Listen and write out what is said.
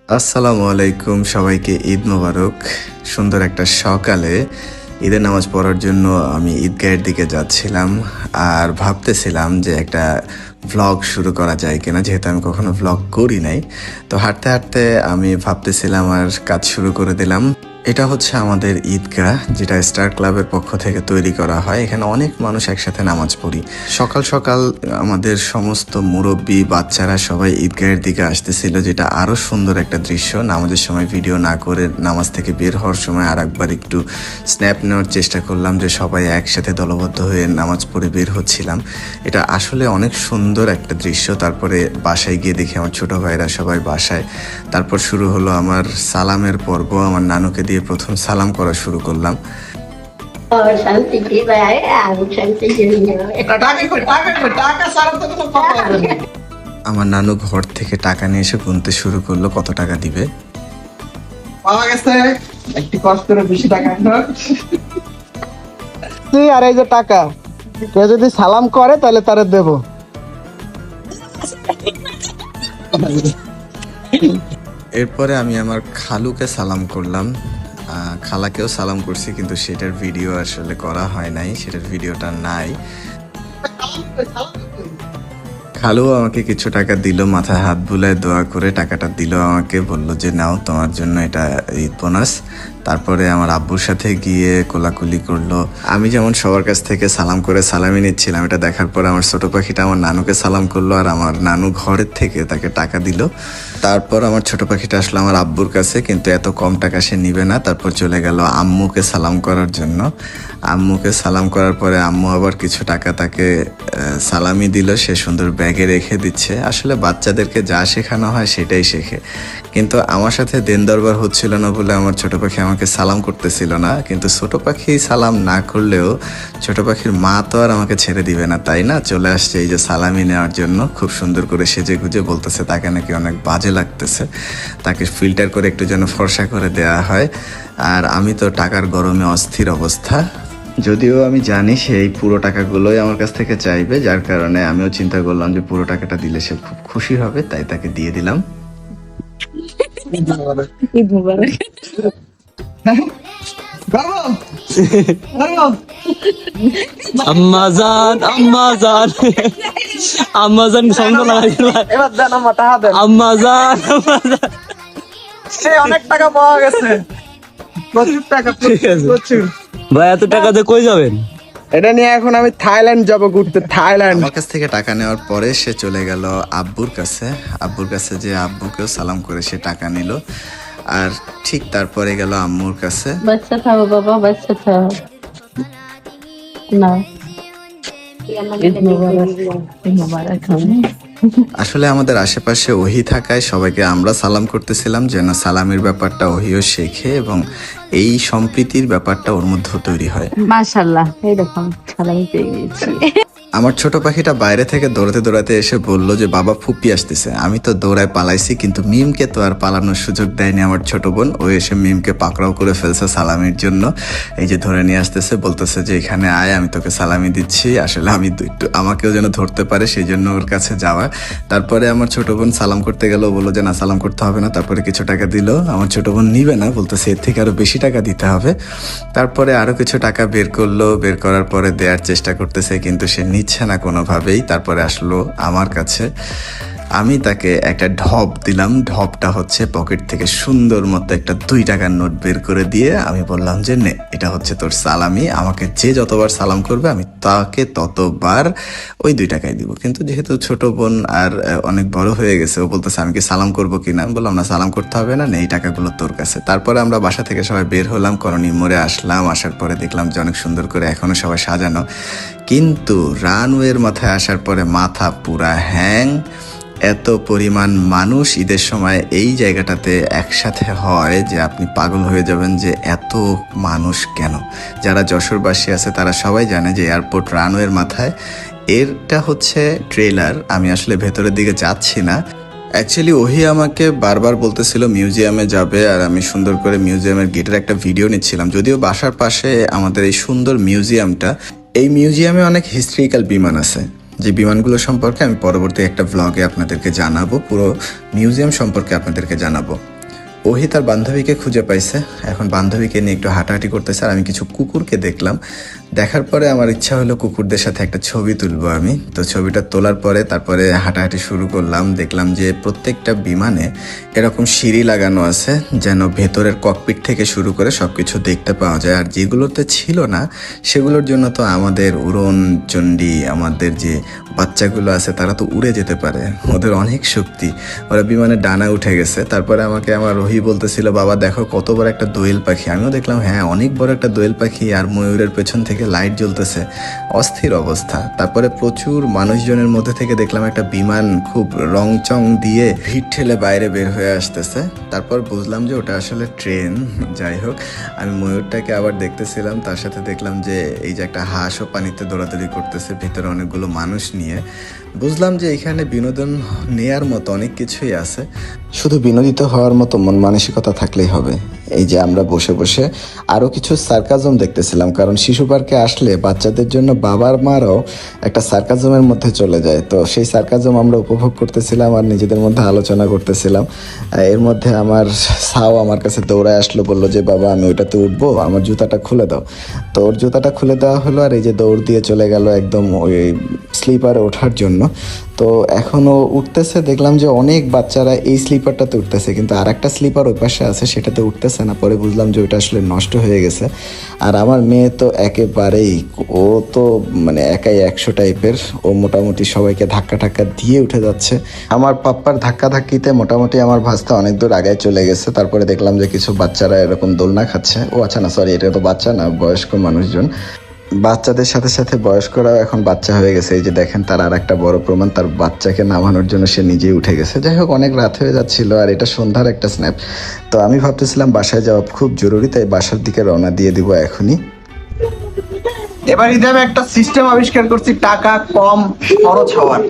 আসসালামু আলাইকুম, সবাইকে ঈদ মোবারক। সুন্দর একটা সকালে ঈদের নামাজ পড়ার জন্য আমি ঈদগাহের দিকে যাচ্ছিলাম আর ভাবতেছিলাম যে একটা ভ্লগ শুরু করা যায় কিনা, যেহেতু আমি কখনো ভ্লগ করি নাই। তো হাঁটতে হাঁটতে আমি ভাবতেছিলাম আর কাজ শুরু করে দিলাম। এটা হচ্ছে আমাদের ঈদগাহ, যেটা স্টার ক্লাবের পক্ষ থেকে তৈরি করা হয়। এখানে অনেক মানুষ একসাথে নামাজ পড়ি। সকাল সকাল আমাদের সমস্ত মুরব্বী বাচ্চারা সবাই ঈদগাহের দিকে আসতেছিল, যেটা আরো সুন্দর একটা দৃশ্য। নামাজের সময় ভিডিও না করে নামাজ থেকে বের হওয়ার সময় আর একবার একটু স্ন্যাপ নেওয়ার চেষ্টা করলাম, যে সবাই একসাথে দলবদ্ধ হয়ে নামাজ পড়ে বের হচ্ছিলাম। এটা আসলে অনেক সুন্দর একটা দৃশ্য। তারপরে বাসায় গিয়ে দেখি আমার ছোট ভাইরা সবাই বাসায়। তারপর শুরু হলো আমার সালামের পর্ব। আমার নানুকে দিয়ে প্রথম সালাম করা শুরু করলাম। আমার নানু ঘর থেকে টাকা নিয়ে এসে গুনতে শুরু করলো কত টাকা দিবে। পাওয়া গেছে একটি কষ্টের বেশি টাকা। আর এই যে টাকা, কেউ যদি সালাম করে তাহলে তারা দেব। এরপরে আমি আমার খালুকে সালাম করলাম, খালাকেও সালাম করছি, কিন্তু সেটার ভিডিও আসলে করা হয় নাই, সেটার ভিডিওটা নাই। খালু আমাকে কিছু টাকা দিল, মাথায় হাত বুলায় দোয়া করে টাকাটা দিল আমাকে, বলল যে নাও তোমার জন্য এটা ঈদ বোনাস। তারপরে আমার আব্বুর সাথে গিয়ে কোলাকুলি করলো। আমি যেমন সবার কাছ থেকে সালাম করে সালামি নিচ্ছিলাম, এটা দেখার পরে আমার ছোট পাখিটা আমার নানুকে সালাম করলো, আর আমার নানু ঘরের থেকে তাকে টাকা দিল। তারপর আমার ছোট পাখিটা আসলো আমার আব্বুর কাছে, কিন্তু এত কম টাকা সে নিবে না। তারপর চলে গেল আম্মুকে সালাম করার জন্য। আম্মুকে সালাম করার পরে আম্মু আবার কিছু টাকা তাকে সালামি দিল, সে সুন্দর ব্যাগে রেখে দিচ্ছে। আসলে বাচ্চাদেরকে যা শেখানো হয় সেটাই শেখে। কিন্তু আমার সাথে দেন দরবার হচ্ছিল না বলে আমার ছোট পাখি আমাকে সালাম করতেছিল না। কিন্তু ছোট পাখি সালাম না করলেও ছোট পাখির মা তো আর আমাকে ছেড়ে দিবে না, তাই না? চলে আসছে এই যে সালামি নেওয়ার জন্য, খুব সুন্দর করে সেজে গুজে, বলতেছে তাকে নাকি অনেক বাজে লাগতেছে, তাকে ফিল্টার করে একটু যেন ফর্সা করে দেওয়া হয়। আর আমি তো টাকার গরমে অস্থির অবস্থা, যদিও আমি জানি সেই পুরো টাকাগুলোই আমার কাছ থেকে চাইবে, যার কারণে আমিও চিন্তা করলাম যে পুরো টাকাটা দিলে সে খুব খুশি হবে, তাই তাকে দিয়ে দিলাম। ঈদ মুবারক। আম্মাজান আম্মাজান আম্মাজান সাউন্ড লাগাই এবার দেন আমার টাকা দেন। আম্মাজান আম্মাজান। সে অনেক টাকা পাওয়া গেছে, প্রচুর টাকা, প্রচুর। ভাই এত টাকা দিয়ে কই যাবেন? এটা নিয়ে এখন আমি থাইল্যান্ড যাব ঘুরতে, থাইল্যান্ড। আমার কাছ থেকে টাকা নেওয়ার পরে সে চলে গেল আব্বুর কাছে। আব্বুর কাছে যে আব্বুকেও সালাম করে সে টাকা নিল, আর ঠিক তারপরে গেল আম্মুর কাছে। বাচ্চা খাও বাবা, বাচ্চা খাও না। ঈদ মুবারক, ঈদ মুবারক। আসলে আমাদের আশেপাশে ওহি থাকায় সবাইকে আমরা সালাম করতেছিলাম, যেন সালামের ব্যাপারটা ওহিও শেখে এবং এই সম্প্রীতির ব্যাপারটা ওর মধ্যেও তৈরি হয়। মাশাআল্লাহ, এই দেখুন সালামি পেয়ে গেছি। আমার ছোট পাখিটা বাইরে থেকে দৌড়াতে দৌড়াতে এসে বলল যে বাবা ফুপি আসতেছে। আমি তো দৌড়ায় পালাইছি, কিন্তু মিমকে তো আর পালানোর সুযোগ দেয়নি আমার ছোট বোন। ও এসে মিমকে পাকড়াও করে ফেলছে সালামির জন্য। এই যে ধরে নিয়ে আসতেছে, বলতেছে যে এখানে আয়, আমি তোকে সালামি দিচ্ছি। আসলে আমি একটু আমাকেও যেন ধরতে পারে সেই জন্য ওর কাছে যাওয়া। তারপরে আমার ছোট বোন সালাম করতে গেল, বললো যে না সালাম করতে হবে না। তারপরে কিছু টাকা দিল, আমার ছোট বোন নিবে না, বলতেছে এর থেকে আরো বেশি টাকা দিতে হবে। তারপরে আরো কিছু টাকা বের করলো, বের করার পরে দেওয়ার চেষ্টা করতেছে, কিন্তু সে নিচ্ছে না কোনোভাবেই। তারপরে আসলো আমার কাছে, আমি তাকে একটা ঢপ দিলাম। ঢপটা হচ্ছে পকেট থেকে সুন্দর মতো একটা 2 টাকার নোট বের করে দিয়ে আমি বললাম যে নে, এটা হচ্ছে তোর সালামি। আমাকে যে যতবার সালাম করবে আমি তাকে ততবার ওই 2 টাকাই দিব। কিন্তু যেহেতু ছোট বোন আর অনেক বড় হয়ে গেছে, ও বলতেছে আমি কি সালাম করবো কিনা। আমি বললাম না, সালাম করতে হবে না, এই টাকাগুলো তোর কাছে। তারপরে আমরা বাসা থেকে সবাই বের হলাম, করণী মোড়ে আসলাম। আসার পরে দেখলাম যে অনেক সুন্দর করে এখনো সবাই সাজানো, কিন্তু রানওয়ের মাথায় আসার পরে মাথা পুরা হ্যাং। এত পরিমাণ মানুষ ঈদের সময় এই জায়গাটাতে একসাথে হয় যে আপনি পাগল হয়ে যাবেন যে এত মানুষ কেন। যারা যশোরবাসী আছে তারা সবাই জানে যে এয়ারপোর্ট রানওয়ের মাথায়। এরটা হচ্ছে ট্রেলার, আমি আসলে ভেতরের দিকে যাচ্ছি না। অ্যাকচুয়ালি ওহি আমাকে বারবার বলতেছিল মিউজিয়ামে যাবে, আর আমি সুন্দর করে মিউজিয়ামের গেটের একটা ভিডিও নিচ্ছিলাম। যদিও বাসার পাশে আমাদের এই সুন্দর মিউজিয়ামটা, এই মিউজিয়ামে অনেক হিস্ট্রিক্যাল বিমান আছে। যে বিমানগুলো সম্পর্কে আমি পরবর্তী একটা ভ্লগে আপনাদেরকে জানাবো, পুরো মিউজিয়াম সম্পর্কে আপনাদেরকে জানাবো। ওহি তার বান্ধবীকে খুঁজে পাইছে, এখন বান্ধবীকে নিয়ে একটু হাঁটাহাঁটি করতেছে। আর আমি কিছু কুকুরকে দেখলাম, দেখার পরে আমার ইচ্ছা হলো কুকুরদের সাথে একটা ছবি তুলবো আমি। তো ছবিটা তোলার পরে তারপরে হাঁটাহাঁটি শুরু করলাম। দেখলাম যে প্রত্যেকটা বিমানে এরকম সিঁড়ি লাগানো আছে, যেন ভেতরের ককপিট থেকে শুরু করে সব কিছু দেখতে পাওয়া যায়। আর যেগুলোতে ছিল না সেগুলোর জন্য তো আমাদের উড়ন চণ্ডী, আমাদের যে বাচ্চাগুলো আছে তারা তো উড়ে যেতে পারে, ওদের অনেক শক্তি, ওরা বিমানে ডানা উঠে গেছে। তারপরে আমাকে আমার রোহি বলতেছিল, বাবা দেখো কত বড় একটা দোয়েল পাখি। আমিও দেখলাম হ্যাঁ অনেক বড় একটা দোয়েল পাখি, আর ময়ূরের পেছন থেকে লাইট জ্বলতেছে, অস্থির অবস্থা। তারপরে প্রচুর মানুষজনের মধ্যে থেকে দেখলাম একটা বিমান খুব রংচং দিয়ে ভিড় ঠেলে বাইরে বের হয়ে আসতেছে। তারপর বুঝলাম যে ওটা আসলে ট্রেন। যাই হোক, আমি ময়ূরটাকে আবার দেখতেছিলাম, তার সাথে দেখলাম যে এই যে একটা হাঁসও পানিতে দৌড়াদৌড়ি করতেছে ভিতরে অনেকগুলো মানুষ নিয়ে। বুঝলাম যে এখানে বিনোদন নেয়ার মতো অনেক কিছুই আছে, শুধু বিনোদিত হওয়ার মতো মন মানসিকতা থাকলেই হবে। এই যে আমরা বসে বসে আরও কিছু সার্কাজম দেখতেছিলাম, কারণ শিশু পার্কে আসলে বাচ্চাদের জন্য বাবার মারাও একটা সার্কাজমের মধ্যে চলে যায়। তো সেই সার্কাজম আমরা উপভোগ করতেছিলাম আর নিজেদের মধ্যে আলোচনা করতেছিলাম। এর মধ্যে আমার সাও আমার কাছে দৌড়ায় আসলো, বললো যে বাবা আমি ওইটাতে উঠবো, আমার জুতাটা খুলে দাও। তো ওর জুতাটা খুলে দেওয়া হলো, আর এই যে দৌড় দিয়ে চলে গেল একদম ওই স্লিপারে ওঠার জন্য। তো এখনও উঠতেছে, দেখলাম যে অনেক বাচ্চারা এই স্লিপারটাতে উঠতেছে, কিন্তু আর একটা স্লিপার ওই পাশে আছে সেটাতে উঠতেছে না। পরে বুঝলাম যে ওইটা আসলে নষ্ট হয়ে গেছে। আর আমার মেয়ে তো একেবারেই, ও তো মানে একাই 100 টাইপের, ও মোটামুটি সবাইকে ধাক্কা ধাক্কা দিয়ে উঠে যাচ্ছে। আমার পাপ্পার ধাক্কা ধাক্কিতে মোটামুটি আমার ভাস্তা অনেক দূর আগায় চলে গেছে। তারপরে দেখলাম যে কিছু বাচ্চারা এরকম দোলনা খাচ্ছে। ও আচ্ছা না, সরি, এটা তো বাচ্চা না, বয়স্ক মানুষজন। বাচ্চাদের সাথে সাথে বয়স্করাও এখন বাচ্চা হয়ে গেছে। এই যে দেখেন, তার আর একটা বড় প্রমাণ, তার বাচ্চাকে নামানোর জন্য সে নিজেই উঠে গেছে। যাই হোক, অনেক রাত হয়ে যাচ্ছিল আর এটা সন্ধ্যার একটা স্ন্যাপ। তো আমি ভাবতেছিলাম বাসায় যাওয়া খুব জরুরি, তাই বাসার দিকে রওনা দিয়ে দিব এখনই। এবার ঈদে আমি একটা সিস্টেম আবিষ্কার করছি টাকা কম খরচ হওয়ার।